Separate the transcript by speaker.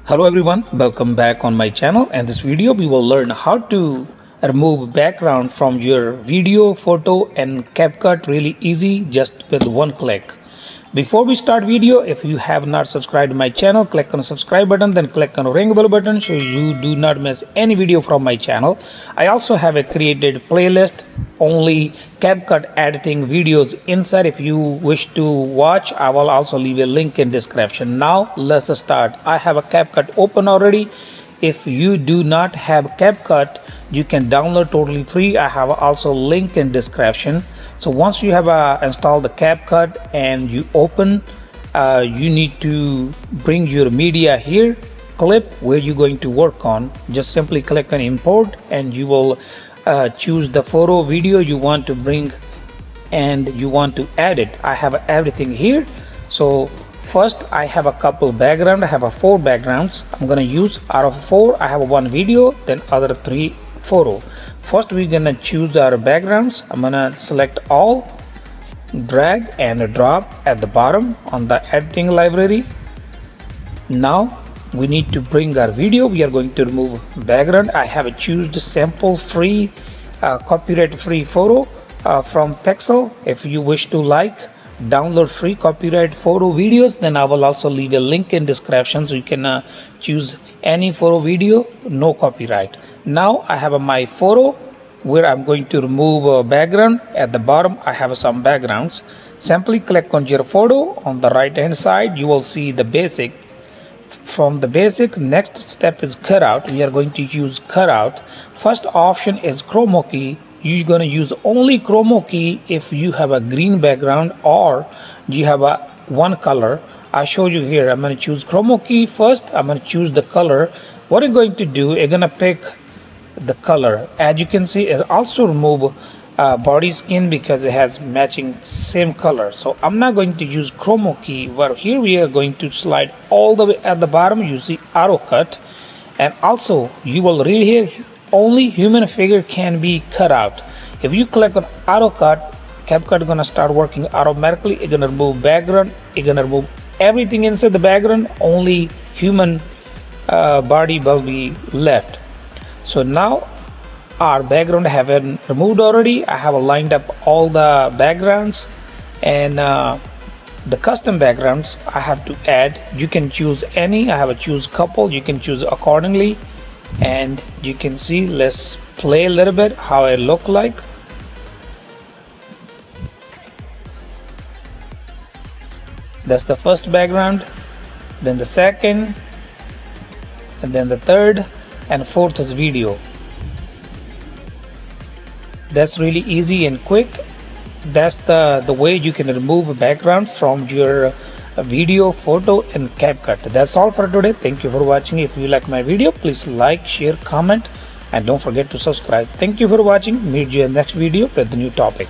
Speaker 1: Hello everyone, welcome back on my channel. And this video we will learn how to remove background from your video, photo and Capcut really easy just with one click. Before we start video, if you have not subscribed to my channel, click on the subscribe button, then click on the ring bell button so you do not miss any video from my channel. I also have a created playlist only Capcut editing videos inside. If you wish to watch, I will also leave a link in description. Now let's start. I have a Capcut open already. If you do not have Capcut, you can download totally free. I have also link in description. So once you have installed the Capcut and you open, you need to bring your media here, clip where you're going to work on. Just simply click on import and you will choose the photo video you want to bring and you want to add it. I have everything here. So first I have a couple background. I have 4 backgrounds. I'm gonna use out of 4 I have 1 video, then other 3 photo. First we're gonna choose our backgrounds. I'm gonna select all, drag and drop at the bottom on the editing library. Now we need to bring our video. We are going to remove background. I have choose the sample free copyright free photo from Pixel. If you wish to download free copyright photo videos, then I will also leave a link in description so you can choose any photo video, no copyright. Now I have my photo where I'm going to remove background. At the bottom I have some backgrounds. Simply click on your photo. On the right hand side you will see the basic. From the basic, next step is cutout. We are going to use cutout. First option is Chroma key. You're going to use only Chroma key if you have a green background or you have a one color. I show you here. I'm going to choose Chroma key first. I'm going to choose the color. What I'm going to do, I'm going to pick the color. As you can see, it also remove body skin because it has matching same color. So I'm not going to use Chroma key, but here we are going to slide all the way at the bottom. You see auto cut, and also you will read here only human figure can be cut out. If you click on auto cut, Capcut gonna start working automatically. It's gonna remove background, it's gonna remove everything inside the background, only human body will be left. So now our background have been removed already. I have lined up all the backgrounds and the custom backgrounds I have to add. You can choose any. I have a choose couple. You can choose accordingly, and you can see. Let's play a little bit how it look like. That's the first background, then the second, and then the third, and fourth is video. That's really easy and quick. That's the way you can remove a background from your video, photo and Capcut. That's all for today. Thank you for watching. If you like my video, please like, share, comment and don't forget to subscribe. Thank you for watching. Meet you in the next video with a new topic.